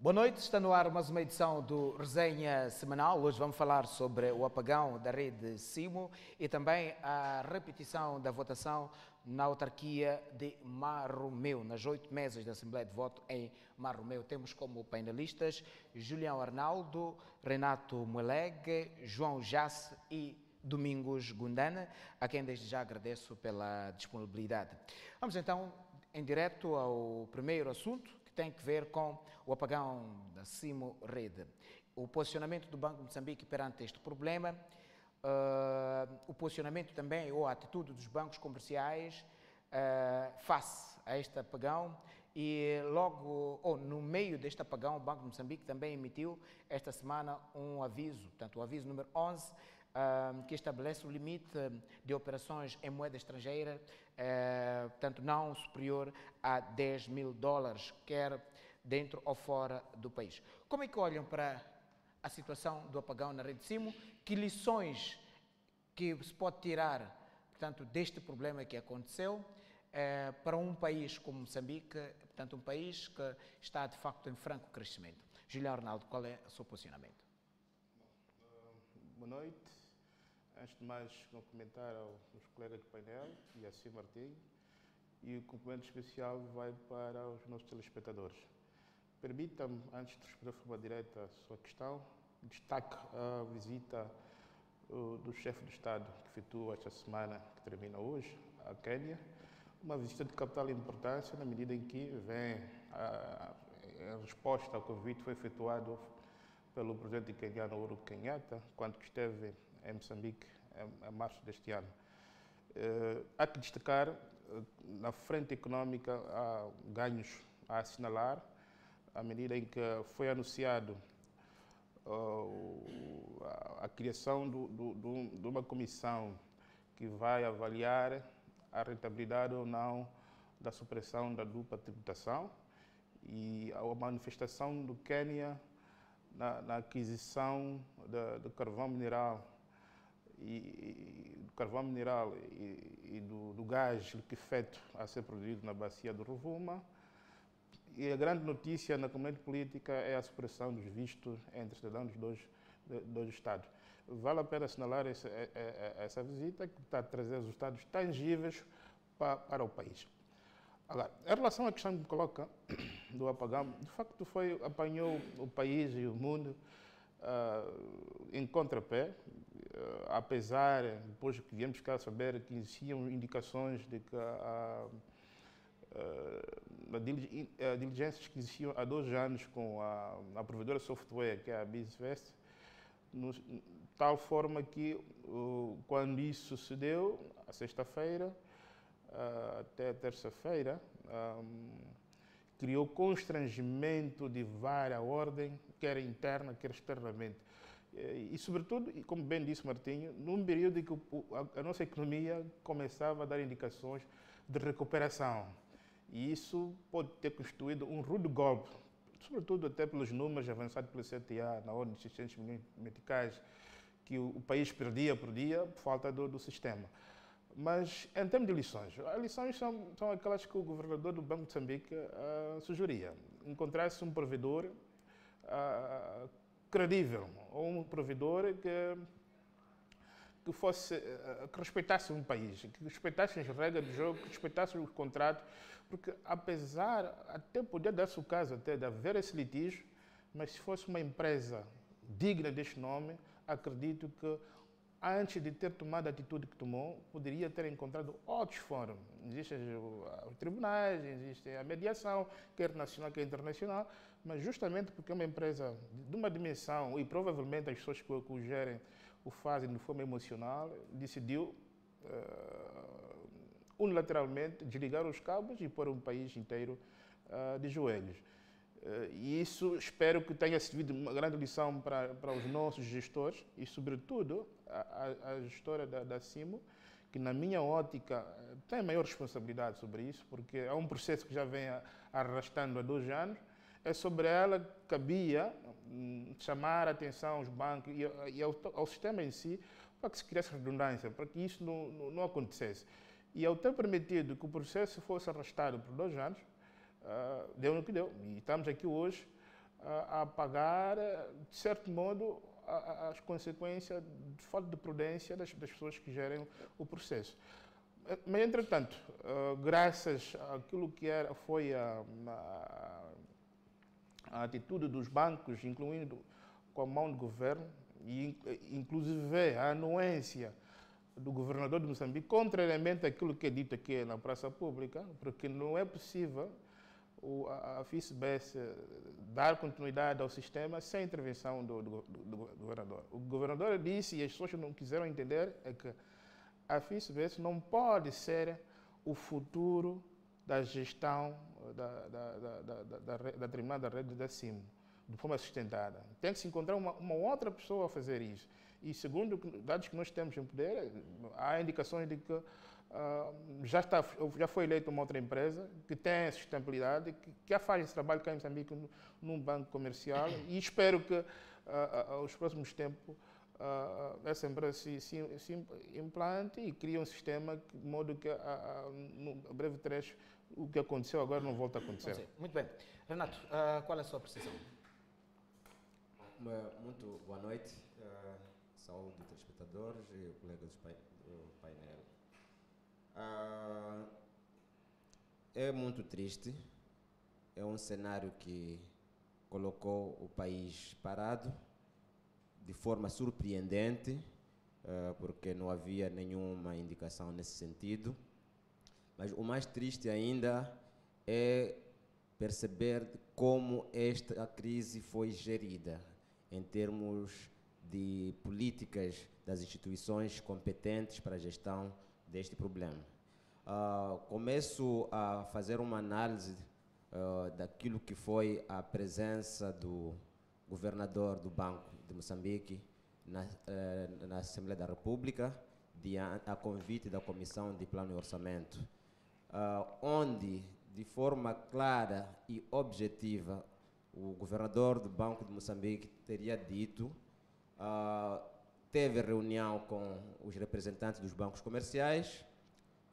Boa noite, está no ar mais uma edição do Resenha Semanal. Hoje vamos falar sobre o apagão da rede Simo e também a repetição da votação na autarquia de Marromeu, nas 8 mesas da Assembleia de Voto em Marromeu. Temos como painelistas Julião Arnaldo, Renato Muelegue, João Jace e Domingos Gundana, a quem desde já agradeço pela disponibilidade. Vamos então em direto ao primeiro assunto, que tem que ver com o apagão da Simo Rede. O posicionamento do Banco de Moçambique perante este problema, o posicionamento também ou a atitude dos bancos comerciais face a este apagão e logo, ou no meio deste apagão, o Banco de Moçambique também emitiu esta semana um aviso, portanto o aviso número 11, que estabelece o limite de operações em moeda estrangeira, portanto não superior a 10 mil dólares, quer dentro ou fora do país. Como é que olham para a situação do apagão na rede Simo? Que lições que se pode tirar, portanto, deste problema que aconteceu para um país como Moçambique, portanto, um país que está de facto em franco crescimento? Julião Arnaldo, qual é o seu posicionamento? Boa noite. Antes de mais, cumprimentar aos colegas do painel e a Simo Martins, e o cumprimento especial vai para os nossos telespectadores. Permita-me, antes de responder de forma direta a sua questão, destaque a visita do chefe de Estado que efetuou esta semana, que termina hoje, à Quênia, uma visita de capital importância na medida em que vem a resposta ao convite que foi efetuado pelo presidente queniano Uhuru Kenyatta, quando esteve em Moçambique em março deste ano. Há que destacar, na frente económica, há ganhos a assinalar, à medida em que foi anunciado a criação de uma comissão que vai avaliar a rentabilidade ou não da supressão da dupla tributação e a manifestação do Quênia na aquisição de carvão mineral e do gás liquefeito a ser produzido na bacia do Rovuma. E a grande notícia na comunidade política é a supressão dos vistos entre cidadãos dos dois Estados. Vale a pena assinalar essa visita, que está a trazer resultados tangíveis para o país. Agora, em relação à questão que me coloca do apagão, de facto apanhou o país e o mundo em contrapé, apesar, depois que viemos cá saber que existiam indicações de que diligências que existiam há 2 anos com a provedora de software, que é a BizVest, de tal forma que, quando isso se deu, a sexta-feira, até terça-feira, criou constrangimento de várias ordem, quer interna, quer externamente. E, sobretudo, como bem disse Martinho, num período em que a nossa economia começava a dar indicações de recuperação. E isso pode ter constituído um rude golpe, sobretudo até pelos números avançados pelo CTA, na ordem de 600 milhões de meticais, que o país perdia por dia por falta do sistema. Mas, em termos de lições, as lições são aquelas que o governador do Banco de Moçambique sugeria. Encontrar-se um provedor credível, ou um provedor que respeitasse um país, que respeitasse as regras do jogo, que respeitasse os contratos, porque apesar, até podia dar-se o caso até de haver esse litígio, mas se fosse uma empresa digna deste nome, acredito que antes de ter tomado a atitude que tomou, poderia ter encontrado outros fóruns. Existem os tribunais, existe a mediação, quer nacional, quer internacional, mas justamente porque é uma empresa de uma dimensão, e provavelmente as pessoas que o gerem o fazem de forma emocional, decidiu unilateralmente desligar os cabos e pôr um país inteiro de joelhos. E isso espero que tenha servido uma grande lição para os nossos gestores e, sobretudo, a gestora da Simo, que, na minha ótica, tem maior responsabilidade sobre isso, porque é um processo que já vem arrastando há 2 anos. É sobre ela que cabia chamar a atenção aos bancos e ao sistema em si, para que se criasse redundância, para que isso não acontecesse. E ao ter permitido que o processo fosse arrastado por 2 anos, deu no que deu. E estamos aqui hoje a pagar, de certo modo, as consequências de falta de prudência das pessoas que gerem o processo. Mas, entretanto, graças àquilo que foi a atitude dos bancos, incluindo com a mão do governo, e inclusive a anuência do governador de Moçambique, contrariamente àquilo que é dito aqui na praça pública, porque não é possível a FICBS dar continuidade ao sistema sem intervenção do governador. O governador disse, e as pessoas não quiseram entender, é que a FICBS não pode ser o futuro da gestão da determinada rede da CIMO, de forma sustentada. Tem que se encontrar uma outra pessoa a fazer isso. E segundo dados que nós temos em poder, há indicações de que já foi eleita uma outra empresa que tem sustentabilidade, que já faz esse trabalho cá em Moçambique num banco comercial, e espero que aos próximos tempos essa empresa se implante e crie um sistema de modo que no breve trecho o que aconteceu agora não volta a acontecer. Muito bem. Renato, qual é a sua apreciação? Muito boa noite. Saúde, telespectadores e colegas do painel. É muito triste. É um cenário que colocou o país parado de forma surpreendente, porque não havia nenhuma indicação nesse sentido. Mas o mais triste ainda é perceber como esta crise foi gerida em termos de políticas das instituições competentes para a gestão deste problema. Começo a fazer uma análise daquilo que foi a presença do governador do Banco de Moçambique na Assembleia da República, a convite da Comissão de Plano e Orçamento, onde, de forma clara e objetiva, o governador do Banco de Moçambique teria dito, teve reunião com os representantes dos bancos comerciais,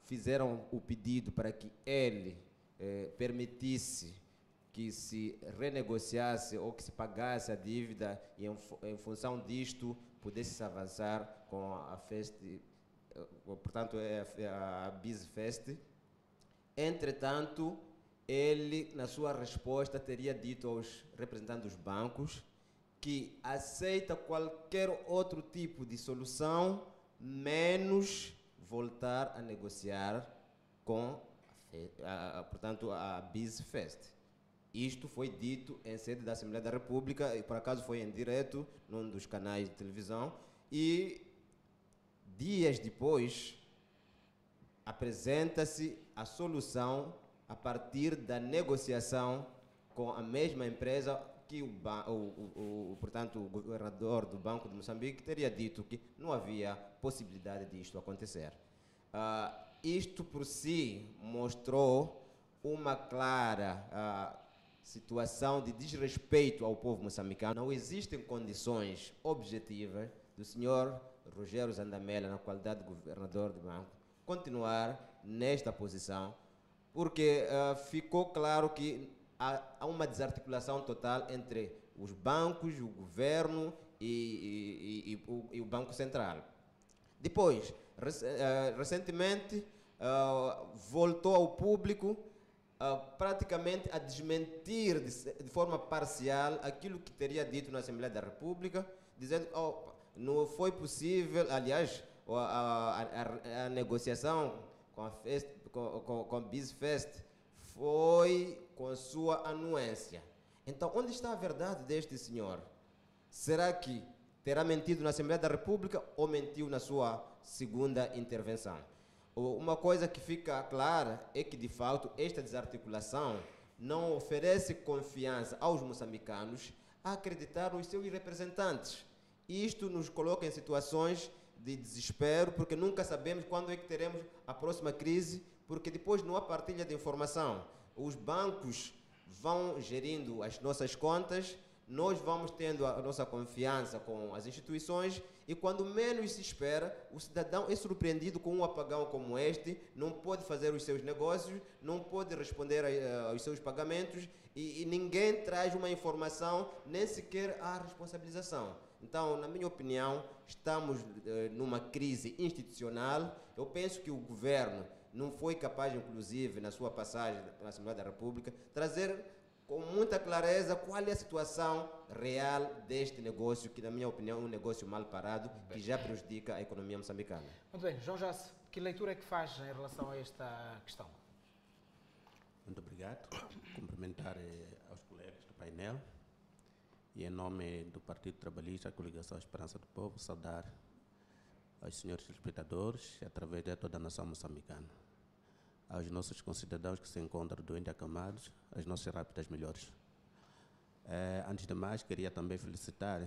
fizeram o pedido para que ele permitisse que se renegociasse ou que se pagasse a dívida e em função disto pudesse-se avançar com a FEST, portanto a BizFest. Entretanto, ele, na sua resposta, teria dito aos representantes dos bancos que aceita qualquer outro tipo de solução, menos voltar a negociar com portanto, a BizFest. Isto foi dito em sede da Assembleia da República, e por acaso foi em direto num dos canais de televisão, e dias depois apresenta-se a solução a partir da negociação com a mesma empresa que portanto, o governador do Banco de Moçambique teria dito que não havia possibilidade disto acontecer. Isto por si mostrou uma clara situação de desrespeito ao povo moçambicano. Não existem condições objetivas do senhor Rogério Zandamela, na qualidade de governador do banco, continuar nesta posição, porque ficou claro que há uma desarticulação total entre os bancos, o governo e o Banco Central. Depois, recentemente, voltou ao público praticamente a desmentir de forma parcial aquilo que teria dito na Assembleia da República, dizendo que não foi possível, aliás, a negociação com a BizFest foi com sua anuência. Então, onde está a verdade deste senhor? Será que terá mentido na Assembleia da República ou mentiu na sua segunda intervenção? Uma coisa que fica clara é que, de fato, esta desarticulação não oferece confiança aos moçambicanos a acreditar nos seus representantes. Isto nos coloca em situações de desespero, porque nunca sabemos quando é que teremos a próxima crise, porque depois não há partilha de informação. Os bancos vão gerindo as nossas contas, nós vamos tendo a nossa confiança com as instituições E quando menos se espera, o cidadão é surpreendido com um apagão como este, não pode fazer os seus negócios, não pode responder aos seus pagamentos e ninguém traz uma informação, nem sequer a responsabilização. Então, na minha opinião, estamos numa crise institucional. Eu penso que o governo não foi capaz, inclusive, na sua passagem na Assembleia da República, trazer com muita clareza qual é a situação real deste negócio, que na minha opinião é um negócio mal parado, que já prejudica a economia moçambicana. Muito bem, João Jace, que leitura é que faz em relação a esta questão? Muito obrigado. Cumprimentar aos colegas do painel e, em nome do Partido Trabalhista, a Coligação Esperança do Povo, saudar aos senhores espectadores e, através de toda a nação moçambicana, aos nossos concidadãos que se encontram doentes acamados, as nossas rápidas melhores. Antes de mais, queria também felicitar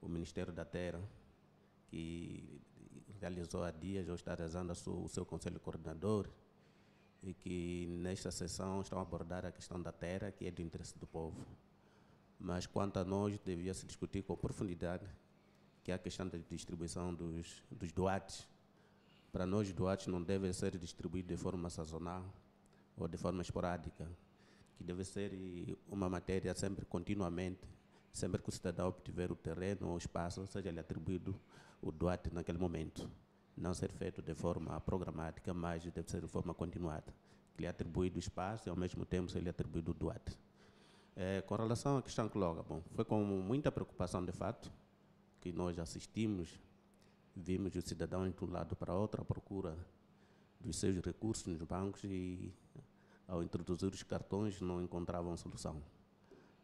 o Ministério da Terra, que realizou há dias, ou está realizando o seu Conselho Coordenador, e que nesta sessão estão a abordar a questão da terra, que é do interesse do povo. Mas quanto a nós, devia se discutir com profundidade, que é a questão da distribuição dos doates. Para nós, os doates não devem ser distribuídos de forma sazonal ou de forma esporádica, que deve ser uma matéria sempre, continuamente, sempre que o cidadão obtiver o terreno ou o espaço, seja-lhe atribuído o doate naquele momento. Não ser feito de forma programática, mas deve ser de forma continuada. Que lhe é atribuído o espaço e, ao mesmo tempo, se lhe é atribuído o doate. Com relação à questão que coloca, foi com muita preocupação, de fato, que nós assistimos, vimos o cidadão de um lado para outro à procura dos seus recursos nos bancos e, ao introduzir os cartões, não encontravam solução.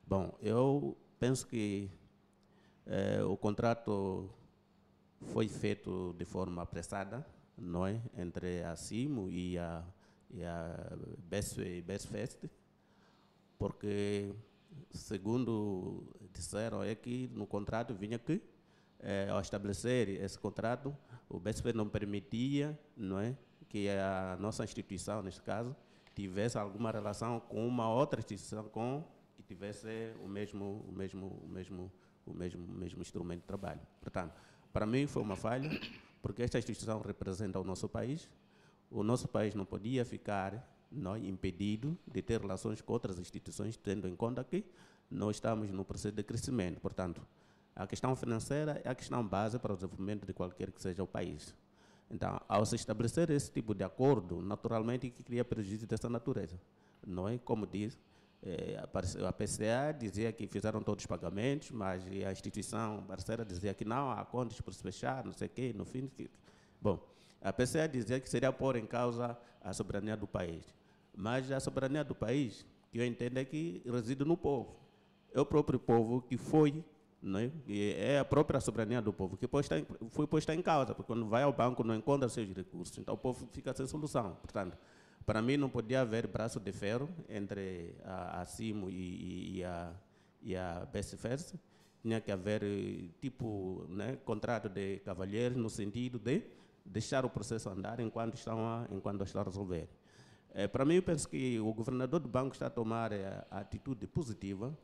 Bom, eu penso que o contrato foi feito de forma apressada, não é? Entre a CIMO e a BESFEST, porque, segundo disseram, é que no contrato vinha que, ao estabelecer esse contrato, o BESFEST não permitia, não é, que a nossa instituição, neste caso, tivesse alguma relação com uma outra instituição que tivesse o mesmo instrumento de trabalho. Portanto, para mim foi uma falha, porque esta instituição representa o nosso país não podia ficar impedido de ter relações com outras instituições, tendo em conta que nós estamos no processo de crescimento. Portanto, a questão financeira é a questão base para o desenvolvimento de qualquer que seja o país. Então, ao se estabelecer esse tipo de acordo, naturalmente que cria prejuízo dessa natureza. Não é? Como diz, a PCA dizia que fizeram todos os pagamentos, mas a instituição parceira dizia que não, há contas por se fechar, não sei o quê, no fim. Bom, a PCA dizia que seria pôr em causa a soberania do país. Mas a soberania do país, que eu entendo, é que reside no povo. É o próprio povo que foi, não é? E é a própria soberania do povo que foi posta em causa, porque quando vai ao banco não encontra seus recursos, então o povo fica sem solução. Portanto, para mim não podia haver braço de ferro entre a CIMO e a BESFEST. Tinha que haver contrato de cavalheiros no sentido de deixar o processo andar enquanto estão a resolver. Para mim, eu penso que o governador do banco está a tomar a atitude positiva,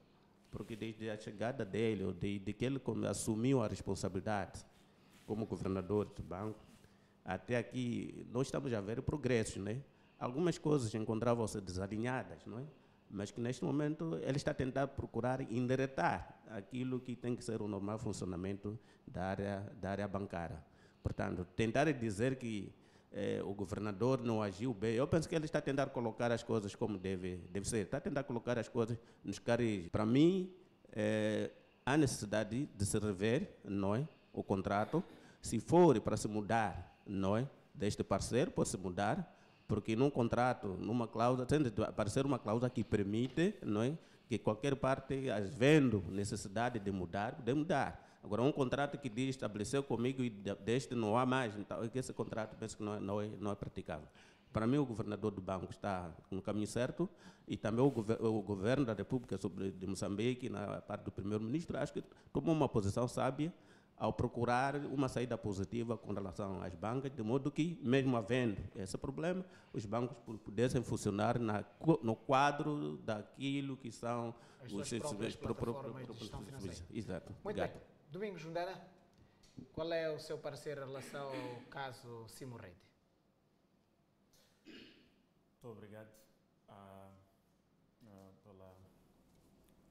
porque desde a chegada dele, ou desde que ele assumiu a responsabilidade como governador do banco, até aqui nós estamos a ver progressos, né? Algumas coisas encontravam-se desalinhadas, não é? Mas que neste momento ele está a tentar procurar endireitar aquilo que tem que ser o normal funcionamento da área bancária. Portanto, tentar dizer que o governador não agiu bem, eu penso que ele está a tentar colocar as coisas como deve ser, está a tentar colocar as coisas nos caris. Para mim, há necessidade de se rever, não é, o contrato. Se for para se mudar, não é, deste parceiro, pode se mudar, porque num contrato, numa cláusula, tem de aparecer uma cláusula que permite, não é, que qualquer parte, vendo necessidade de mudar, pode mudar. Agora, um contrato que diz, estabeleceu comigo e deste não há mais, então esse contrato penso que não é praticável. Para mim, o governador do banco está no caminho certo e também o governo da República de Moçambique, na parte do primeiro-ministro, acho que tomou uma posição sábia ao procurar uma saída positiva com relação às bancas, de modo que, mesmo havendo esse problema, os bancos pudessem funcionar no quadro daquilo que são as suas próprias plataformas de gestão financeira. Exato. Muito bem. Domingos Jundera. Qual é o seu parecer em relação ao caso Simo Rede? Muito obrigado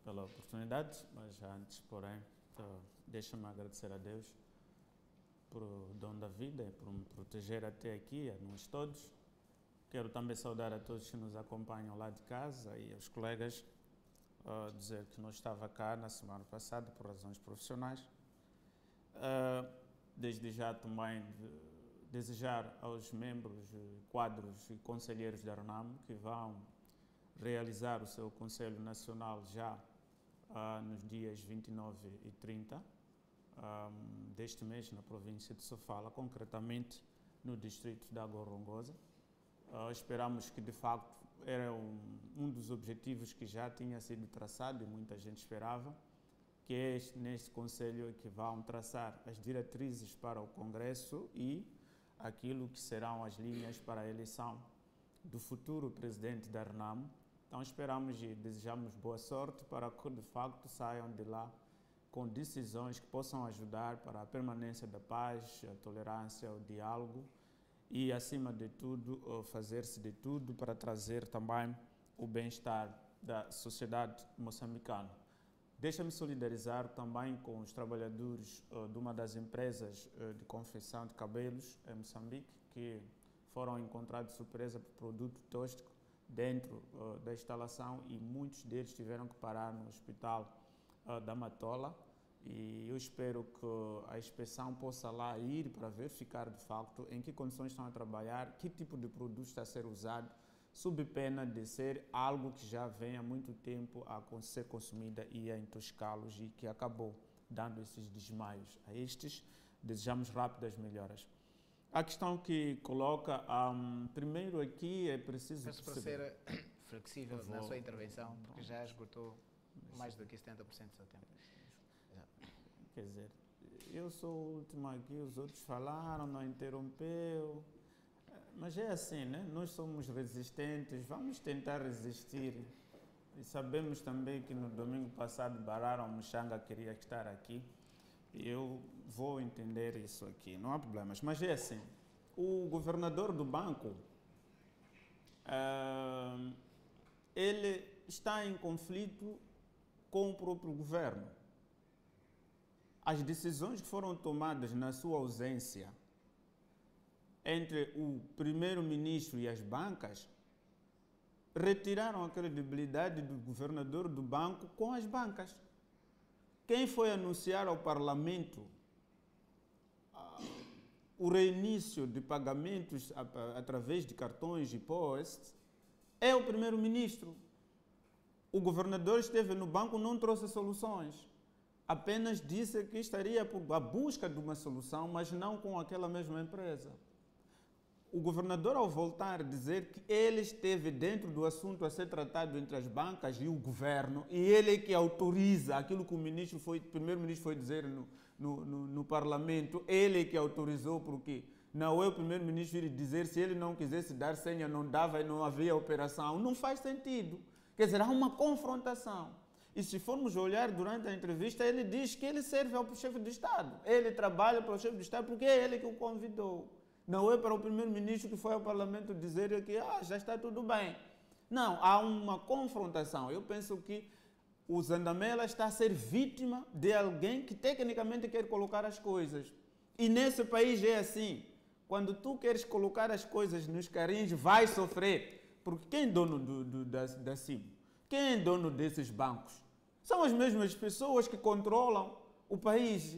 pela oportunidade, mas antes, porém, deixa-me agradecer a Deus por o dom da vida e por me proteger até aqui, a nós todos. Quero também saudar a todos que nos acompanham lá de casa e aos colegas, dizer que não estava cá na semana passada por razões profissionais. Desde já também desejar aos membros, quadros e conselheiros da RNAM que vão realizar o seu Conselho Nacional já nos dias 29 e 30 deste mês na província de Sofala, concretamente no distrito da Gorongosa. Esperamos que, de facto, era um dos objetivos que já tinha sido traçado e muita gente esperava, que é neste Conselho que vão traçar as diretrizes para o Congresso e aquilo que serão as linhas para a eleição do futuro presidente da RNAM. Então esperamos e desejamos boa sorte para que, de facto, saiam de lá com decisões que possam ajudar para a permanência da paz, a tolerância, o diálogo e, acima de tudo, fazer-se de tudo para trazer também o bem-estar da sociedade moçambicana. Deixa-me solidarizar também com os trabalhadores de uma das empresas de confecção de cabelos em Moçambique, que foram encontrados de surpresa por produto tóxico dentro da instalação e muitos deles tiveram que parar no hospital da Matola. E eu espero que a inspeção possa lá ir para verificar de facto em que condições estão a trabalhar, que tipo de produto está a ser usado, sob pena de ser algo que já vem há muito tempo a ser consumida e a intoxicá-los e que acabou dando esses desmaios a estes. Desejamos rápidas melhoras. A questão que coloca, primeiro aqui é preciso Peço para ser flexível na sua intervenção, porque já esgotou mais do que 70% do seu tempo. Quer dizer, eu sou o último aqui, os outros falaram, não interrompeu. Mas é assim, né? Nós somos resistentes, vamos tentar resistir. E sabemos também que no domingo passado Barara Muxanga queria estar aqui. E eu vou entender isso aqui, não há problemas. Mas é assim, o governador do banco, ele está em conflito com o próprio governo. As decisões que foram tomadas na sua ausência entre o primeiro-ministro e as bancas retiraram a credibilidade do governador do banco com as bancas. Quem foi anunciar ao Parlamento o reinício de pagamentos através de cartões e POS é o primeiro-ministro. O governador esteve no banco, não trouxe soluções. Apenas disse que estaria à busca de uma solução, mas não com aquela mesma empresa. O governador, ao voltar a dizer que ele esteve dentro do assunto a ser tratado entre as bancas e o governo, e ele é que autoriza aquilo que o primeiro-ministro foi dizer no Parlamento, ele é que autorizou, porque não é o primeiro-ministro ir dizer se ele não quisesse dar senha, não dava e não havia operação. Não faz sentido. Quer dizer, há uma confrontação. E se formos olhar durante a entrevista, ele diz que ele serve ao chefe de Estado. Ele trabalha para o chefe de Estado porque é ele que o convidou. Não é para o primeiro-ministro que foi ao Parlamento dizer que já está tudo bem. Não, há uma confrontação. Eu penso que o Zandamela está a ser vítima de alguém que tecnicamente quer colocar as coisas. E nesse país é assim. Quando tu queres colocar as coisas nos carrinhos, vai sofrer. Porque quem é dono da CIB? Quem é dono desses bancos? São as mesmas pessoas que controlam o país.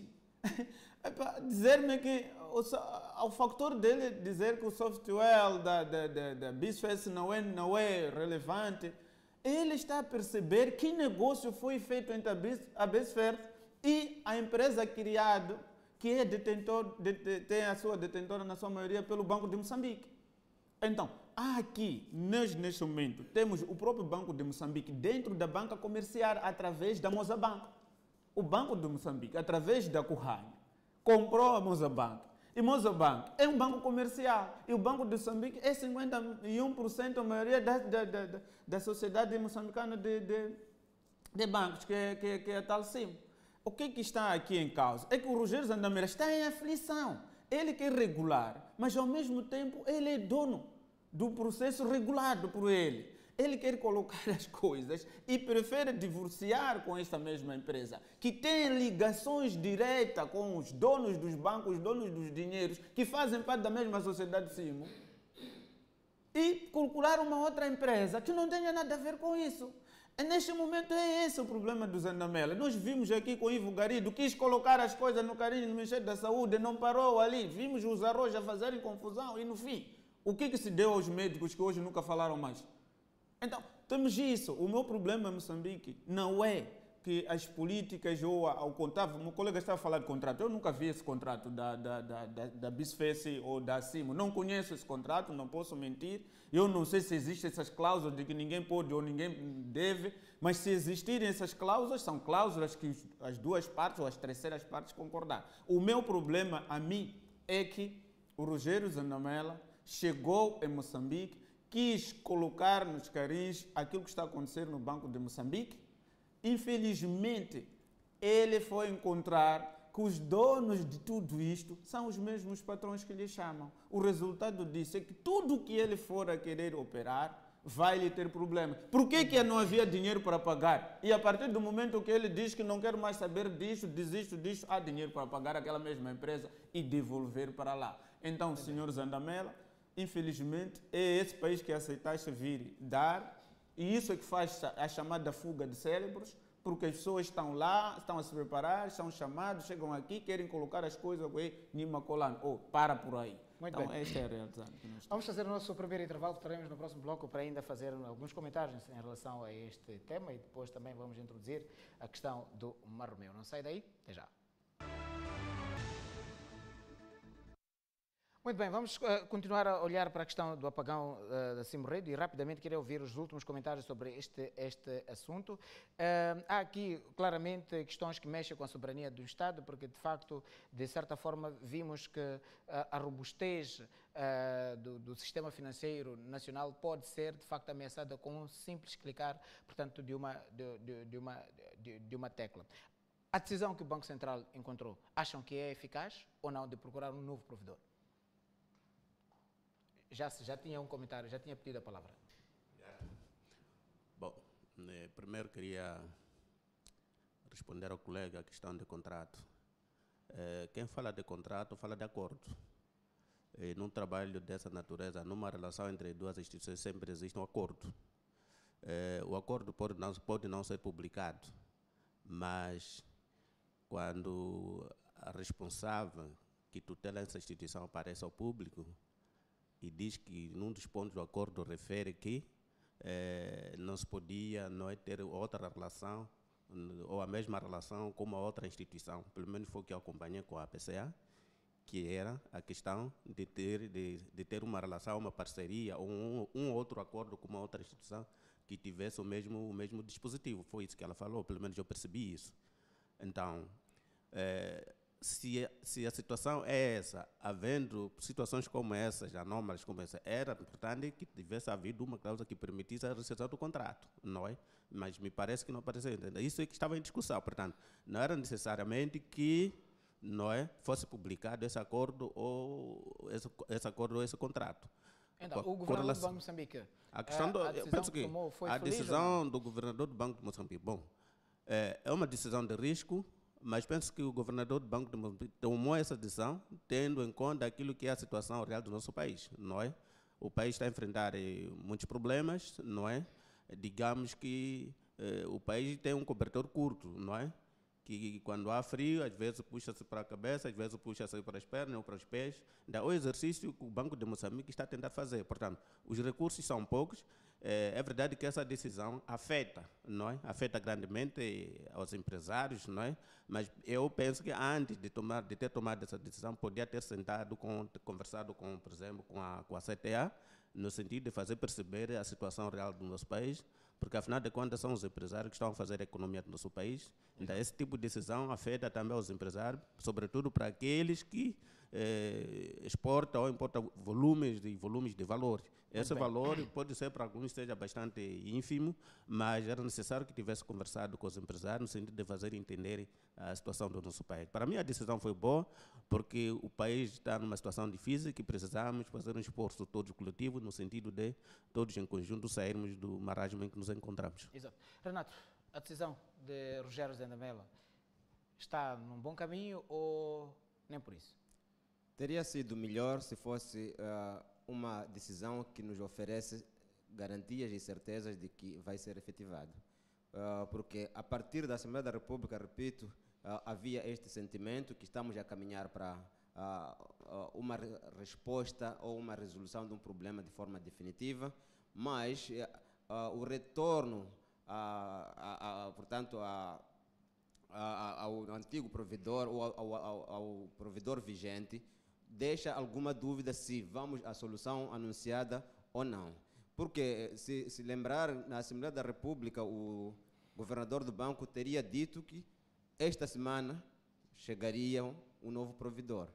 Dizer-me que o factor dele dizer que o software da BizFest não é relevante, ele está a perceber que negócio foi feito entre a BizFest e a empresa criada, que é tem a sua detentora, na sua maioria, pelo Banco de Moçambique. Então, aqui, nós, neste momento, temos o próprio Banco de Moçambique dentro da banca comercial através da Mozabank. O Banco de Moçambique, através da Curranha, comprou a Mozabank. E Mozabank é um banco comercial. E o Banco de Moçambique é 51% a maioria da sociedade moçambicana de bancos, que é a Talsim. o que está aqui em causa? É que o Rogério Zandamela está em aflição. Ele quer regular, mas ao mesmo tempo ele é dono do processo regulado por ele. Ele quer colocar as coisas e prefere divorciar com esta mesma empresa, que tem ligações diretas com os donos dos bancos, os donos dos dinheiros, que fazem parte da mesma sociedade Simo, e calcular uma outra empresa que não tenha nada a ver com isso. Neste momento é esse o problema do Zandamela. Nós vimos aqui com o Ivo Garrido, quis colocar as coisas no carinho do Ministério da Saúde, não parou ali. Vimos os arroz a fazerem confusão e no fim, o que se deu aos médicos que hoje nunca falaram mais? Então, temos isso. O meu problema em Moçambique não é que as políticas ou ao contrato, o meu colega estava a falar de contrato, eu nunca vi esse contrato da BISFES ou da CIMO, não conheço esse contrato, não posso mentir, eu não sei se existem essas cláusulas de que ninguém pode ou ninguém deve, mas se existirem essas cláusulas, são cláusulas que as duas partes ou as terceiras partes concordar. O meu problema a mim é que o Rogério Zandamela chegou em Moçambique, quis colocar nos carins aquilo que está acontecendo no Banco de Moçambique. Infelizmente, ele foi encontrar que os donos de tudo isto são os mesmos patrões que lhe chamam. O resultado disso é que tudo que ele for a querer operar vai lhe ter problema. Por que não havia dinheiro para pagar? E a partir do momento que ele diz que não quer mais saber disso, desisto disso, há dinheiro para pagar aquela mesma empresa e devolver para lá. Então, senhor Zandamela, infelizmente, é esse país que aceitaste vir dar, e isso é que faz a chamada fuga de cérebros, porque as pessoas estão lá, estão a se preparar, são chamados, chegam aqui, querem colocar as coisas com Nima Colano, ou para por aí. Muito então, bem. esta é a realidade que nós temos. Vamos fazer o nosso primeiro intervalo, voltaremos no próximo bloco para ainda fazer alguns comentários em relação a este tema e depois também vamos introduzir a questão do Mar Romeu. Não sai daí, até já. Muito bem, vamos continuar a olhar para a questão do apagão da Simo Rede e rapidamente queria ouvir os últimos comentários sobre este assunto. Há aqui claramente questões que mexem com a soberania do Estado, porque de facto, de certa forma, vimos que a robustez do sistema financeiro nacional pode ser de facto ameaçada com um simples clicar, portanto, de uma tecla. A decisão que o Banco Central encontrou, acham que é eficaz ou não de procurar um novo provedor? Já tinha um comentário, já tinha pedido a palavra. Bom, primeiro queria responder ao colega a questão de contrato. Quem fala de contrato fala de acordo. Num trabalho dessa natureza, numa relação entre duas instituições, sempre existe um acordo. O acordo pode não ser publicado, mas quando a responsável que tutela essa instituição aparece ao público, e diz que num dos pontos do acordo refere que não se podia ter outra relação ou a mesma relação com uma outra instituição, pelo menos foi o que eu acompanhei com a PCA, que era a questão de ter uma relação, uma parceria ou um outro acordo com uma outra instituição que tivesse o mesmo dispositivo. Foi isso que ela falou, pelo menos eu percebi isso. Então, se a situação é essa, havendo situações como essas, anómalas como essa, era importante que tivesse havido uma cláusula que permitisse a rescisão do contrato, não é? Mas me parece que não apareceu. Isso é que estava em discussão, portanto, não era necessariamente que fosse publicado esse acordo ou esse contrato. Então, o governador do Banco de Moçambique, a questão eu penso que a decisão do governador do Banco de Moçambique, bom, é uma decisão de risco, mas penso que o governador do Banco de Moçambique tomou essa decisão tendo em conta aquilo que é a situação real do nosso país, não é? O país está a enfrentar muitos problemas, não é? Digamos que o país tem um cobertor curto, não é? Que quando há frio, às vezes puxa-se para a cabeça, às vezes puxa-se para as pernas ou para os pés. O exercício que o Banco de Moçambique está a tentar fazer. Portanto, os recursos são poucos. É verdade que essa decisão afeta, não é? Afeta grandemente aos empresários, não é? Mas eu penso que antes de ter tomado essa decisão, podia ter conversado com, por exemplo, com a CTA, no sentido de fazer perceber a situação real do nosso país, porque afinal de contas são os empresários que estão a fazer a economia do nosso país. Então esse tipo de decisão afeta também os empresários, sobretudo para aqueles que exporta ou importa volumes de valor. Esse valor pode ser para alguns seja bastante ínfimo, mas era necessário que tivesse conversado com os empresários no sentido de fazer entender a situação do nosso país. Para mim a decisão foi boa, porque o país está numa situação difícil que precisamos fazer um esforço todo coletivo no sentido de todos em conjunto sairmos do marasmo em que nos encontramos. Exato. Renato, a decisão de Rogério Zendamela está num bom caminho ou nem por isso? Teria sido melhor se fosse uma decisão que nos oferece garantias e certezas de que vai ser efetivado. Porque a partir da Assembleia da República, repito, havia este sentimento que estamos a caminhar para uma resposta ou uma resolução de um problema de forma definitiva, mas o retorno, portanto, ao antigo provedor ou ao provedor vigente deixa alguma dúvida se vamos à solução anunciada ou não. Porque, se lembrar, na Assembleia da República, o governador do banco teria dito que esta semana chegaria um novo provedor.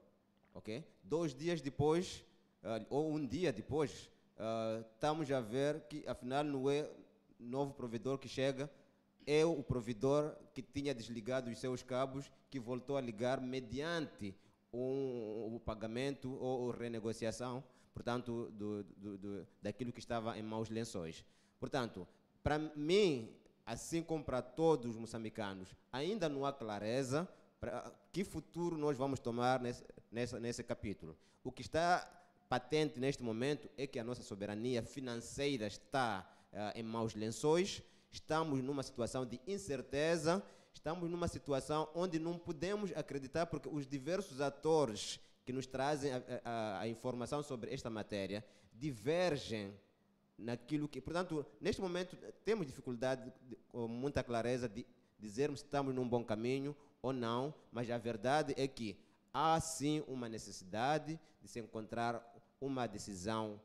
Okay? 2 dias depois, ou um dia depois, estamos a ver que, afinal, não é novo provedor que chega, é o provedor que tinha desligado os seus cabos, que voltou a ligar mediante o pagamento ou renegociação, portanto, daquilo que estava em maus lençóis. Portanto, para mim, assim como para todos os moçambicanos, ainda não há clareza para que futuro nós vamos tomar nesse capítulo. O que está patente neste momento é que a nossa soberania financeira está em maus lençóis, estamos numa situação de incerteza, estamos numa situação onde não podemos acreditar, porque os diversos atores que nos trazem a informação sobre esta matéria divergem naquilo que... Portanto, neste momento, temos dificuldade, com muita clareza, de dizermos se estamos num bom caminho ou não, mas a verdade é que há sim uma necessidade de se encontrar uma decisão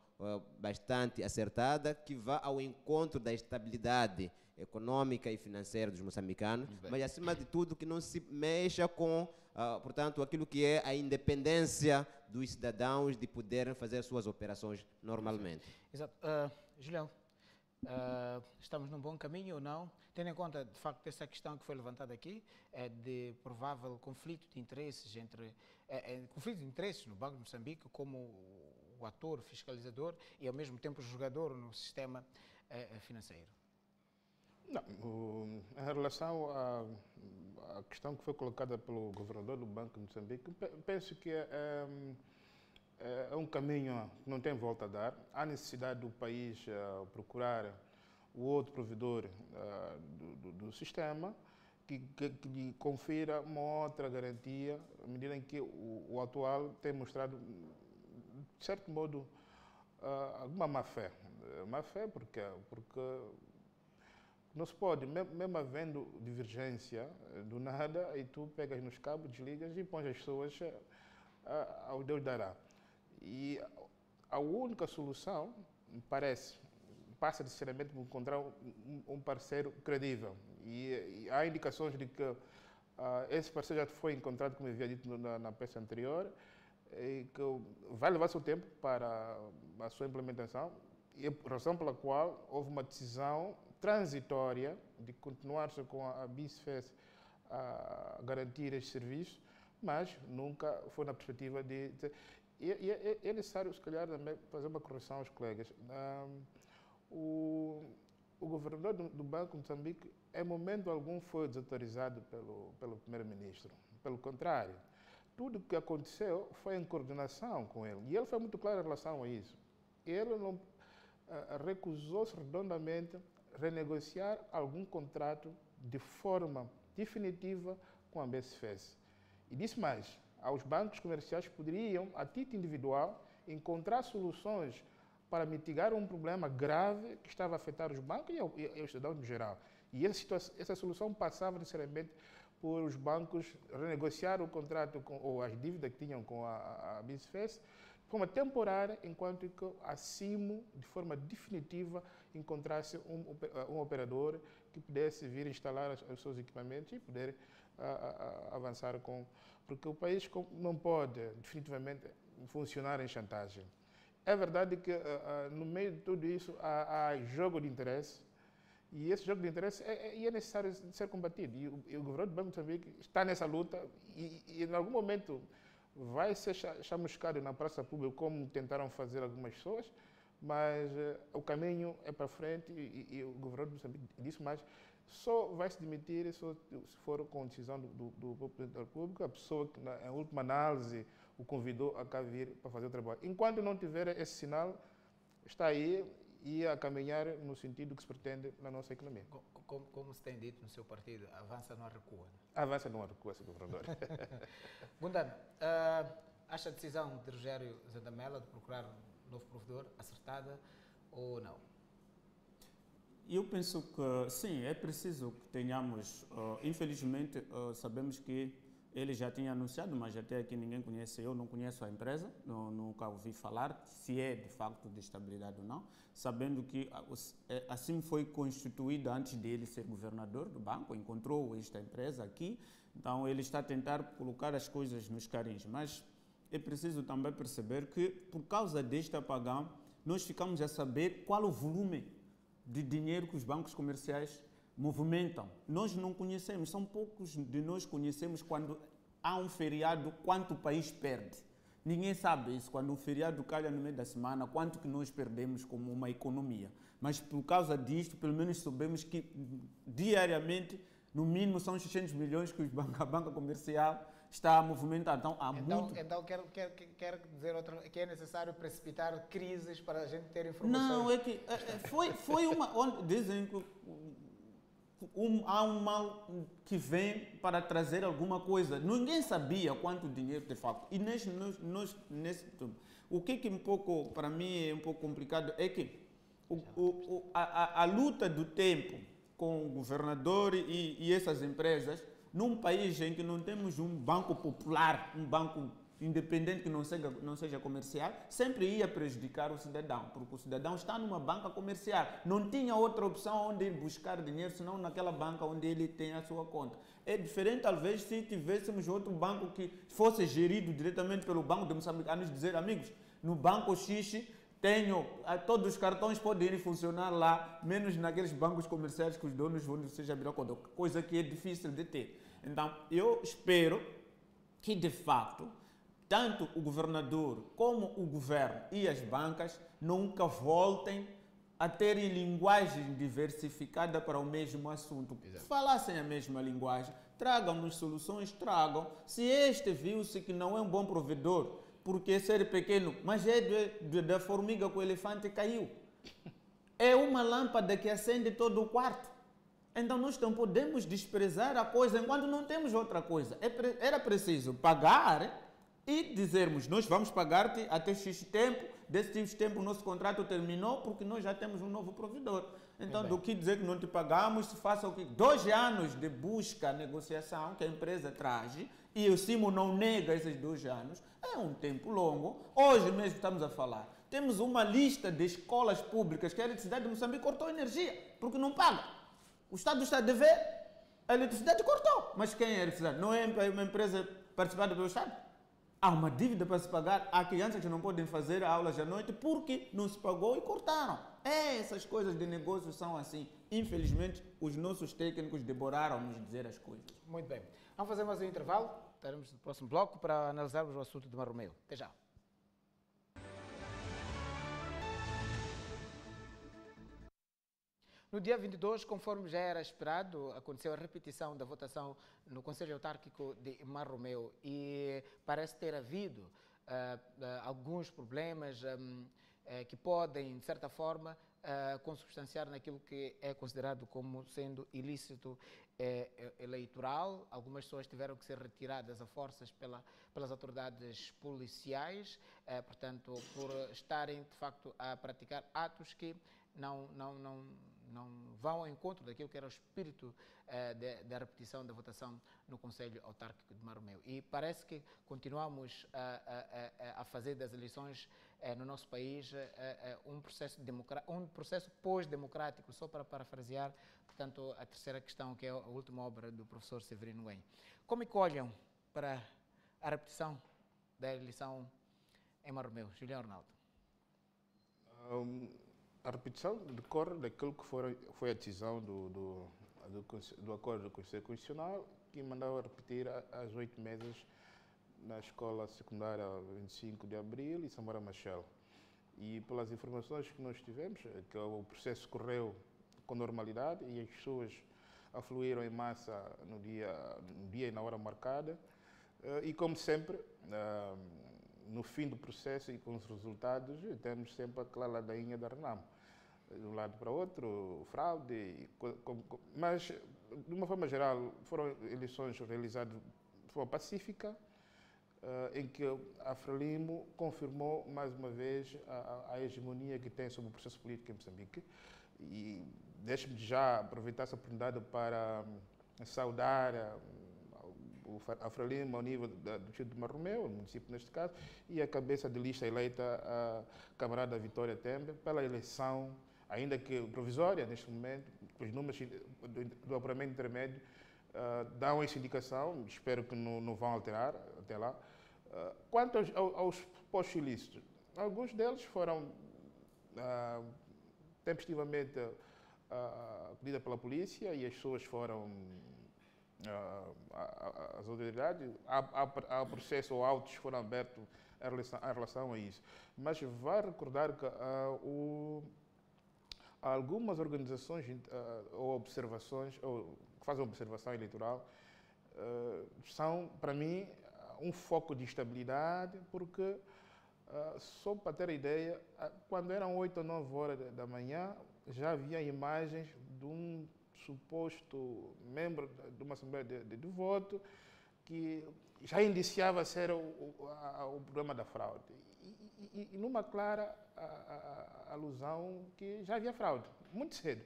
bastante acertada que vá ao encontro da estabilidade econômica e financeira dos moçambicanos, mas acima de tudo que não se mexa com, portanto, aquilo que é a independência dos cidadãos de poderem fazer suas operações normalmente. Exato. Julião, estamos num bom caminho ou não? Tendo em conta, de facto, essa questão que foi levantada aqui, de provável conflito de interesses conflito de interesses no Banco de Moçambique como o ator fiscalizador e, ao mesmo tempo, jogador no sistema financeiro. Não, em relação à questão que foi colocada pelo governador do Banco de Moçambique, penso que é um caminho que não tem volta a dar. Há necessidade do país procurar o outro provedor do sistema que lhe confira uma outra garantia, à medida em que o atual tem mostrado, de certo modo, alguma má-fé. Má-fé porque não se pode, mesmo havendo divergência do nada, e tu pegas nos cabos, desligas e pões as pessoas ao Deus dará. E a única solução, passa necessariamente por encontrar um parceiro credível. E há indicações de que esse parceiro já foi encontrado, como eu havia dito na peça anterior, e que vai levar seu tempo para a sua implementação, e a razão pela qual houve uma decisão transitória de continuar-se com a BISFES a garantir este serviço, mas nunca foi na perspectiva de... E é necessário, se calhar, também fazer uma correção aos colegas. O governador do Banco de Moçambique, em momento algum, foi desautorizado pelo primeiro-ministro. Pelo contrário, tudo o que aconteceu foi em coordenação com ele. E ele foi muito claro em relação a isso. Ele não recusou-se redondamente renegociar algum contrato de forma definitiva com a BSFES. E disse mais, aos bancos comerciais poderiam, a título individual, encontrar soluções para mitigar um problema grave que estava a afetar os bancos e os cidadãos no geral. E essa solução passava necessariamente por os bancos renegociar o contrato ou as dívidas que tinham com a BISFES forma temporária, enquanto que a CIMO, de forma definitiva, encontrasse um operador que pudesse vir instalar os seus equipamentos e poder avançar com... Porque o país não pode, definitivamente, funcionar em chantagem. É verdade que, no meio de tudo isso, há jogo de interesse, e esse jogo de interesse é necessário ser combatido. E o governo do Banco de Moçambique está nessa luta e em algum momento vai ser chamuscado na praça pública, como tentaram fazer algumas pessoas, mas o caminho é para frente e o governo de Moçambique disse mais. Só vai se demitir se for com decisão do Presidente da República, a pessoa que, em última análise, o convidou a cá vir para fazer o trabalho. Enquanto não tiver esse sinal, está aí e a caminhar no sentido que se pretende na nossa economia. Como se tem dito no seu partido, avança não recua. Avança não recua, Sr. Governador. Gundano, acha a decisão de Rogério Zandamela de procurar um novo provedor acertada ou não? Eu penso que sim, é preciso que tenhamos, infelizmente sabemos que ele já tinha anunciado, mas até aqui ninguém conhece, eu não conheço a empresa, nunca ouvi falar se é de facto de estabilidade ou não, sabendo que assim foi constituída antes dele ser governador do banco, encontrou esta empresa aqui, então ele está a tentar colocar as coisas nos carins, mas é preciso também perceber que por causa deste apagão, nós ficamos a saber qual o volume de dinheiro que os bancos comerciais movimentam. Nós não conhecemos, são poucos de nós conhecemos quando há um feriado, quanto o país perde. Ninguém sabe isso, quando um feriado calha no meio da semana, quanto que nós perdemos como uma economia. Mas por causa disto, pelo menos sabemos que diariamente, no mínimo, são 600 milhões que a banca comercial está a movimentar. Então, Então quero dizer que é necessário precipitar crises para a gente ter informações. Não, é que foi uma... Onde dizem que há um mal que vem para trazer alguma coisa. Ninguém sabia quanto dinheiro de facto. E o que um pouco, para mim, é um pouco complicado é que a luta do tempo com o governador e essas empresas, num país em que não temos um banco popular, um banco independente que não seja comercial, sempre ia prejudicar o cidadão, porque o cidadão está numa banca comercial, não tinha outra opção onde ir buscar dinheiro, senão naquela banca onde ele tem a sua conta. É diferente, talvez, se tivéssemos outro banco que fosse gerido diretamente pelo Banco de Moçambique, a nos dizer, amigos, no Banco X todos os cartões podem ir funcionar lá, menos naqueles bancos comerciais que os donos vão seja abrir a conta, coisa que é difícil de ter. Então, eu espero que, de facto, tanto o governador como o governo e as bancas nunca voltem a terem linguagem diversificada para o mesmo assunto. Exato. Falassem a mesma linguagem, tragam-nos soluções, tragam. Se este viu-se que não é um bom provedor, porque ser pequeno, mas é da formiga que o elefante caiu. É uma lâmpada que acende todo o quarto. Então nós não podemos desprezar a coisa enquanto não temos outra coisa. Era preciso pagar e dizermos, nós vamos pagar-te até X tempo, desse X tempo o nosso contrato terminou porque nós já temos um novo provedor. Então, do que dizer que não te pagamos, se faça o quê? 2 anos de busca, negociação que a empresa traz e o CIMO não nega esses 2 anos, é um tempo longo. Hoje mesmo estamos a falar. Temos uma lista de escolas públicas que a eletricidade de Moçambique cortou energia, porque não paga. O Estado está a dever, a eletricidade cortou. Mas quem é a eletricidade? Não é uma empresa participada pelo Estado? Há uma dívida para se pagar, há crianças que não podem fazer aulas à noite porque não se pagou e cortaram. Essas coisas de negócio são assim. Infelizmente, os nossos técnicos demoraram a nos dizer as coisas. Muito bem. Vamos fazer mais um intervalo. Estaremos no próximo bloco para analisarmos o assunto de Marromeu. Até já. No dia 22, conforme já era esperado, aconteceu a repetição da votação no Conselho Autárquico de Marromeu e parece ter havido alguns problemas que podem, de certa forma, consubstanciar naquilo que é considerado como sendo ilícito eleitoral. Algumas pessoas tiveram que ser retiradas a forças pelas autoridades policiais, portanto, por estarem, de facto, a praticar atos que não vão ao encontro daquilo que era o espírito da repetição da votação no Conselho Autárquico de Marromeu. E parece que continuamos a fazer das eleições no nosso país um processo pós-democrático, só para parafrasear, portanto, a terceira questão, que é a última obra do professor Severino Nguyen. Como é que olham para a repetição da eleição em Marromeu? Julião Arnaldo. A repetição decorre daquilo que foi a decisão do acordo do Conselho Constitucional, que mandava repetir as 8 mesas na escola secundária 25 de Abril e Samora Machel. E pelas informações que nós tivemos, que o processo correu com normalidade e as pessoas afluíram em massa no dia e na hora marcada. E como sempre, no fim do processo e com os resultados, temos sempre aquela ladainha da RENAM. De um lado para o outro, fraude, mas de uma forma geral foram eleições realizadas de forma pacífica, em que a Frelimo confirmou mais uma vez a hegemonia que tem sobre o processo político em Moçambique. E deixe-me já aproveitar essa oportunidade para saudar a Frelimo ao nível do distrito de Marromeu, o município neste caso, e a cabeça de lista eleita, a camarada Vitória Tembe, pela eleição, ainda que provisória neste momento, os números do apuramento intermédio dão essa indicação, espero que não vão alterar até lá. Quanto aos postos ilícitos, alguns deles foram tempestivamente acolhidos pela polícia e as pessoas foram as autoridades, há processo ou autos foram abertos em relação a isso. Mas vai recordar que algumas organizações ou observações, que fazem observação eleitoral, são, para mim, um foco de instabilidade, porque, só para ter ideia, quando eram 8 ou 9 horas da manhã, já havia imagens de um suposto membro de uma Assembleia de Voto que já indiciava ser o problema da fraude. E numa clara alusão que já havia fraude, muito cedo.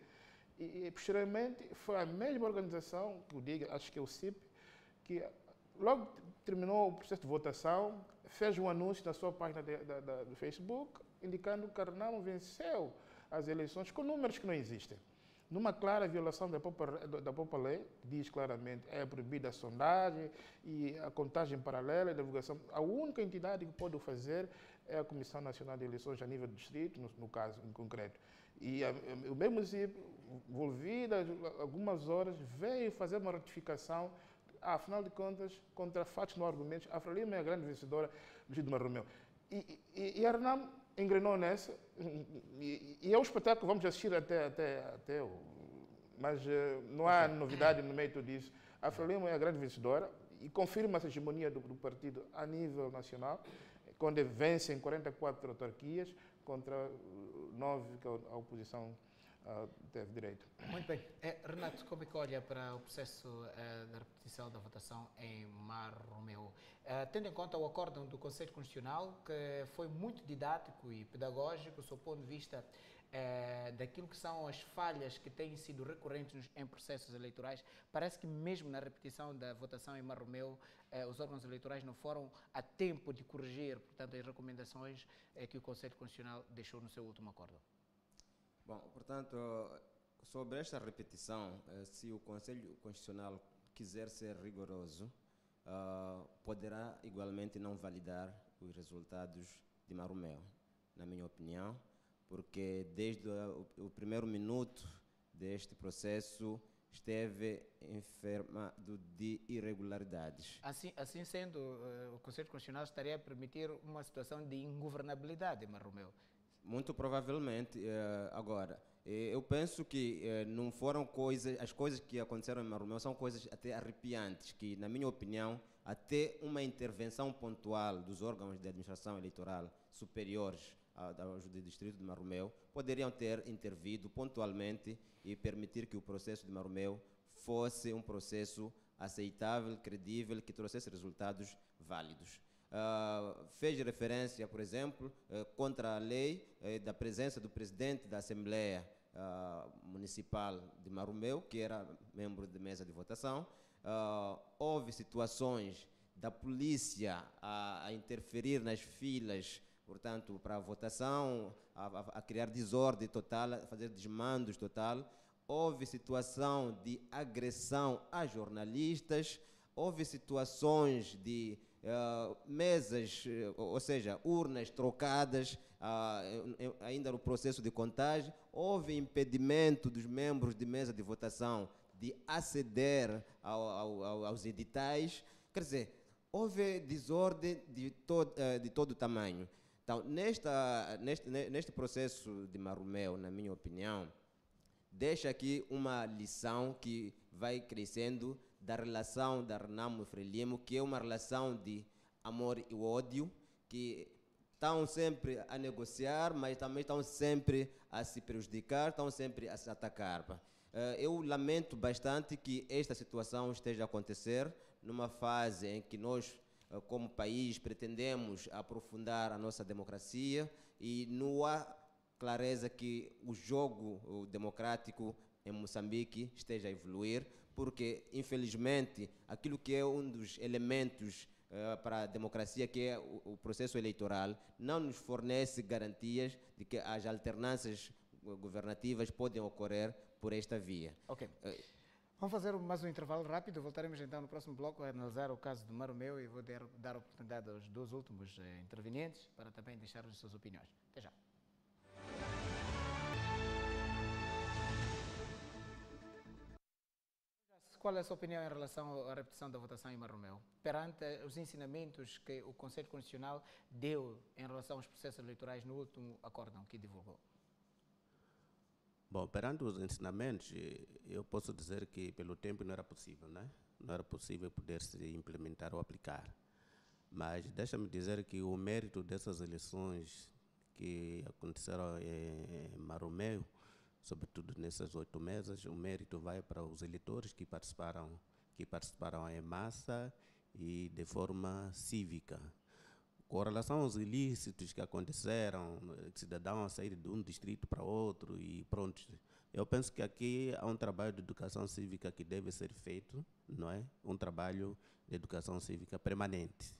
E posteriormente foi a mesma organização, que eu digo, acho que é o CIP, que logo terminou o processo de votação, fez um anúncio na sua página do Facebook, indicando que a RENAM venceu as eleições com números que não existem. Numa clara violação da própria lei, diz claramente é proibida a sondagem e a contagem paralela e a divulgação. A única entidade que pode o fazer é a Comissão Nacional de Eleições a nível do distrito, no caso em concreto. E o mesmo município, envolvida algumas horas, veio fazer uma ratificação, afinal de contas, contra fatos não argumentos. A Frelimo é a grande vencedora do distrito de Marromeu. E a RENAM engrenou nessa, e é um espetáculo que vamos assistir mas não há novidade no meio de tudo isso. A Frelimo é a grande vencedora e confirma essa hegemonia do partido a nível nacional, quando vence em 44 autarquias contra 9 que a oposição teve direito. Muito bem. Renato, como é que olha para o processo da repetição da votação em Marromeu? Tendo em conta o acórdão do Conselho Constitucional, que foi muito didático e pedagógico, do seu ponto de vista daquilo que são as falhas que têm sido recorrentes em processos eleitorais, parece que mesmo na repetição da votação em Marromeu, os órgãos eleitorais não foram a tempo de corrigir, portanto, as recomendações que o Conselho Constitucional deixou no seu último acórdão. Bom, portanto, sobre esta repetição, se o Conselho Constitucional quiser ser rigoroso, poderá igualmente não validar os resultados de Marromeu, na minha opinião, porque desde o primeiro minuto deste processo esteve enfermado de irregularidades. Assim sendo, o Conselho Constitucional estaria a permitir uma situação de ingovernabilidade em Marromeu. Muito provavelmente. Agora, eu penso que não foram as coisas que aconteceram em Marromeu são coisas até arrepiantes, que, na minha opinião, até uma intervenção pontual dos órgãos de administração eleitoral superiores ao do distrito de Marromeu poderiam ter intervido pontualmente e permitir que o processo de Marromeu fosse um processo aceitável, credível, que trouxesse resultados válidos. Fez referência, por exemplo, contra a lei da presença do presidente da Assembleia Municipal de Maromeu, que era membro de mesa de votação. Houve situações da polícia a interferir nas filas, portanto, para a votação, a criar desordem total, a fazer desmandos total. Houve situação de agressão a jornalistas, houve situações de mesas, ou seja, urnas trocadas, ainda no processo de contagem. Houve impedimento dos membros de mesa de votação de aceder aos editais. Quer dizer, houve desordem de todo tamanho. Então, neste processo de Maromeu, na minha opinião, deixa aqui uma lição que vai crescendo da relação da Renamo e Frelimo, que é uma relação de amor e ódio, que estão sempre a negociar, mas também estão sempre a se prejudicar, estão sempre a se atacar. Eu lamento bastante que esta situação esteja a acontecer numa fase em que nós, como país, pretendemos aprofundar a nossa democracia e não há clareza que o jogo democrático em Moçambique esteja a evoluir, porque, infelizmente, aquilo que é um dos elementos para a democracia, que é o processo eleitoral, não nos fornece garantias de que as alternâncias governativas podem ocorrer por esta via. Ok. Vamos fazer mais um intervalo rápido. Voltaremos então no próximo bloco a analisar o caso de Maromeu e vou dar a oportunidade aos dois últimos intervenientes para também deixar as suas opiniões. Até já. Qual é a sua opinião em relação à repetição da votação em Maromeu? Perante os ensinamentos que o Conselho Constitucional deu em relação aos processos eleitorais no último acórdão que divulgou? Bom, perante os ensinamentos, eu posso dizer que pelo tempo não era possível, né? Não era possível poder-se implementar ou aplicar. Mas deixa-me dizer que o mérito dessas eleições que aconteceram em Maromeu, sobretudo nessas 8 mesas, o mérito vai para os eleitores que participaram em massa e de forma cívica. Com relação aos ilícitos que aconteceram, cidadãos a sair de um distrito para outro e pronto, eu penso que aqui há um trabalho de educação cívica que deve ser feito, não é? Um trabalho de educação cívica permanente.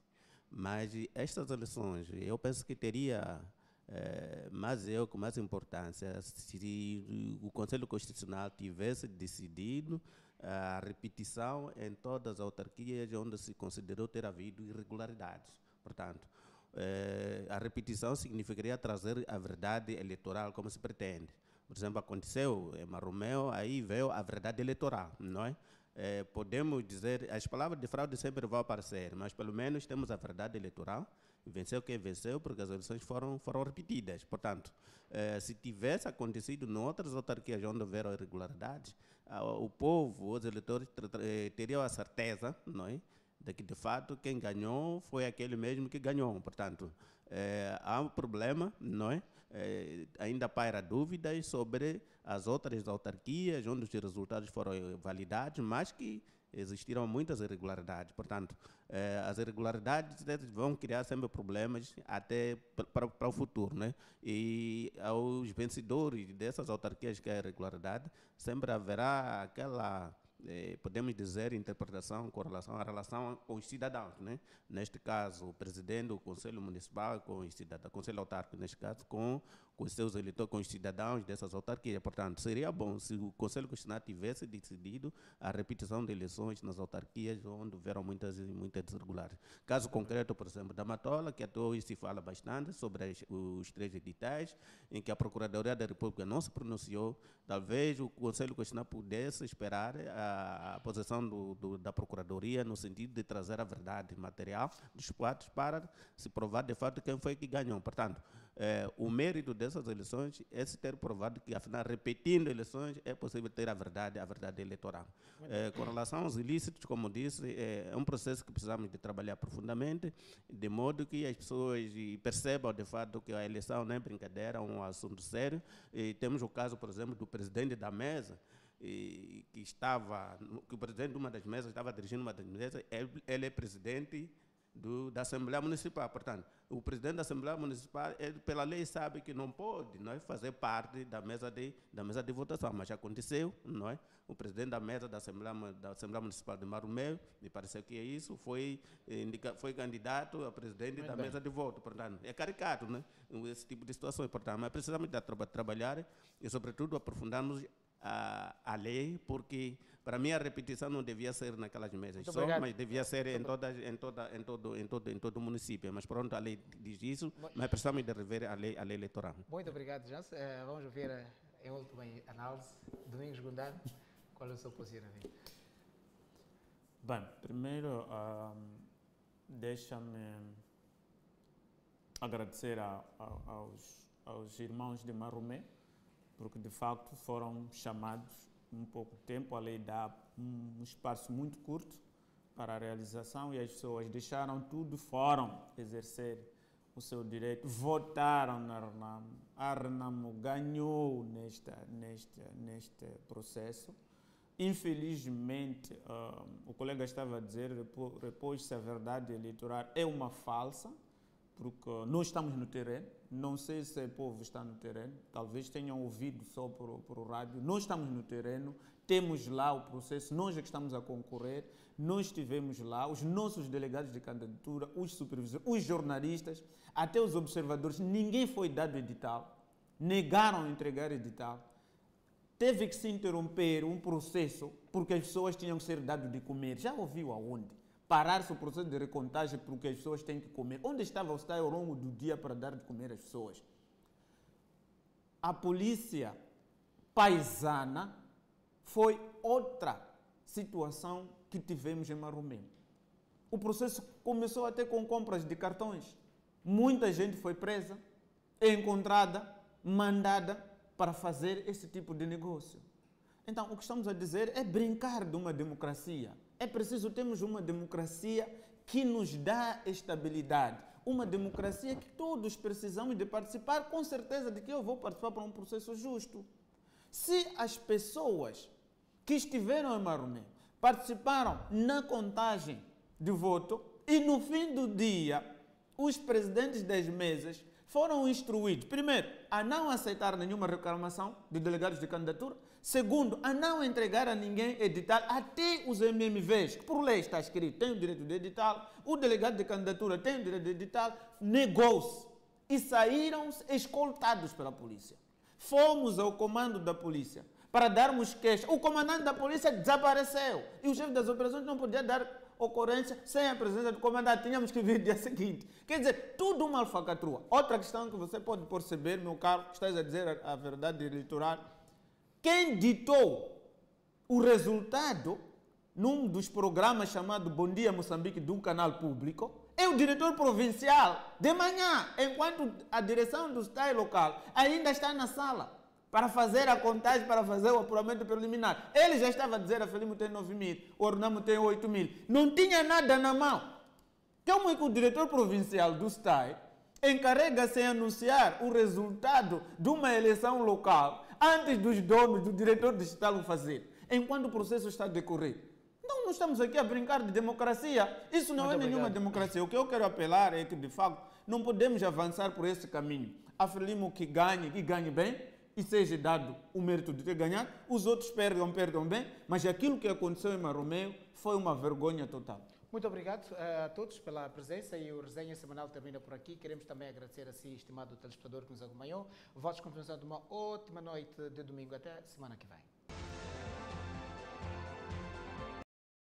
Mas estas eleições, eu penso que teria com mais importância se o Conselho Constitucional tivesse decidido a repetição em todas as autarquias onde se considerou ter havido irregularidades. Portanto, a repetição significaria trazer a verdade eleitoral como se pretende. Por exemplo, aconteceu em Maromeu, aí veio a verdade eleitoral, não é? Podemos dizer, as palavras de fraude sempre vão aparecer, mas pelo menos temos a verdade eleitoral. Venceu quem venceu, porque as eleições foram repetidas. Portanto, se tivesse acontecido em outras autarquias onde houveram irregularidades, o povo, os eleitores teriam a certeza, não é, de que de fato quem ganhou foi aquele mesmo que ganhou. Portanto, há um problema, não é? Ainda paira dúvidas sobre as outras autarquias onde os resultados foram validados, mas que existiram muitas irregularidades. Portanto, as irregularidades vão criar sempre problemas até para o futuro, né? E aos vencedores dessas autarquias que é a irregularidade, sempre haverá aquela, podemos dizer, interpretação com relação à relação com os cidadãos, né? Neste caso, o presidente do Conselho Municipal com os cidadãos, Conselho Autárquico, neste caso, com os seus eleitores, com os cidadãos dessas autarquias. Portanto, seria bom se o Conselho Constitucional tivesse decidido a repetição de eleições nas autarquias onde houveram muitas irregularidades. Caso concreto, por exemplo, da Matola, que até hoje se fala bastante sobre os 3 editais, em que a Procuradoria da República não se pronunciou. Talvez o Conselho Constitucional pudesse esperar a posição da Procuradoria no sentido de trazer a verdade material dos fatos para se provar de fato quem foi que ganhou. Portanto, o mérito dessas eleições é se ter provado que, afinal, repetindo eleições, é possível ter a verdade eleitoral. Com relação aos ilícitos, como disse, é um processo que precisamos de trabalhar profundamente, de modo que as pessoas percebam, de fato, que a eleição não é brincadeira, é um assunto sério. E temos o caso, por exemplo, do presidente da mesa, que o presidente de uma das mesas estava dirigindo uma das mesas, ele é presidente da Assembleia Municipal. Portanto, o presidente da Assembleia Municipal, ele, pela lei, sabe que não pode, não é, fazer parte da mesa de votação, mas aconteceu, não é? O presidente da mesa da Assembleia Municipal de Maromeu, me pareceu que é isso, foi candidato a presidente da mesa de voto. Portanto, é caricato, né? Esse tipo de situações. Portanto, mas precisamos trabalhar e, sobretudo, aprofundarmos a lei, porque para mim a repetição não devia ser naquelas mesas só, mas devia ser em todo o município. Mas pronto, a lei diz isso, mas precisamos de rever a lei eleitoral. Muito obrigado, Jans. Vamos ouvir em última análise. Domingos Gondar, qual é o seu posicionamento? Bem, primeiro, deixa-me agradecer aos irmãos de Maromé, porque de facto foram chamados um pouco de tempo, a lei dá um espaço muito curto para a realização e as pessoas deixaram tudo, foram exercer o seu direito, votaram na Renamo, a Renamo ganhou neste processo. Infelizmente, o colega estava a dizer, repôs-se a verdade eleitoral é uma falsa, porque nós estamos no terreno, não sei se o povo está no terreno, talvez tenham ouvido só por rádio, nós estamos no terreno, temos lá o processo, nós é que estamos a concorrer, nós estivemos lá, os nossos delegados de candidatura, os supervisores, os jornalistas, até os observadores, ninguém foi dado edital, negaram entregar edital, teve que se interromper um processo porque as pessoas tinham que ser dadas de comer, já ouviu aonde? Parar-se o processo de recontagem porque as pessoas têm que comer. Onde estava o Estado ao longo do dia para dar de comer às pessoas? A polícia paisana foi outra situação que tivemos em Maromé. O processo começou até com compras de cartões. Muita gente foi presa, encontrada, mandada para fazer esse tipo de negócio. Então, o que estamos a dizer é brincar de uma democracia. É preciso termos uma democracia que nos dá estabilidade. Uma democracia que todos precisamos de participar, com certeza de que eu vou participar para um processo justo. Se as pessoas que estiveram em Maromé participaram na contagem de voto e no fim do dia os presidentes das mesas foram instruídos, primeiro, a não aceitar nenhuma reclamação de delegados de candidatura, segundo, a não entregar a ninguém edital, até os MMVs, que por lei está escrito, tem o direito de edital, o delegado de candidatura tem o direito de edital, negou-se e saíram escoltados pela polícia. Fomos ao comando da polícia para darmos queixa. O comandante da polícia desapareceu e o chefe das operações não podia dar ocorrência sem a presença do comandante. Tínhamos que vir no dia seguinte. Quer dizer, tudo uma alfacatrua. Outra questão que você pode perceber, meu caro, estás a dizer a verdade eleitoral, quem ditou o resultado num dos programas chamado Bom Dia Moçambique de um canal público é o diretor provincial. De manhã, enquanto a direção do Estado local ainda está na sala para fazer a contagem, para fazer o apuramento preliminar. Ele já estava a dizer, a Felimo tem 9.000, o Renamo tem 8.000. Não tinha nada na mão. Como é que o diretor provincial do STAI encarrega-se em anunciar o resultado de uma eleição local antes dos donos, do diretor distrital o fazer, enquanto o processo está a decorrer? Não, nós estamos aqui a brincar de democracia. Isso não é nenhuma democracia. O que eu quero apelar é que, de facto, não podemos avançar por esse caminho. A Frelimo que ganhe bem, e seja dado o mérito de ter ganhado, os outros perdam bem, mas aquilo que aconteceu em Maromeu foi uma vergonha total. Muito obrigado a todos pela presença e o Resenha Semanal termina por aqui. Queremos também agradecer a si, estimado telespectador que nos acompanhou. Votos de continuação de uma ótima noite de domingo. Até semana que vem.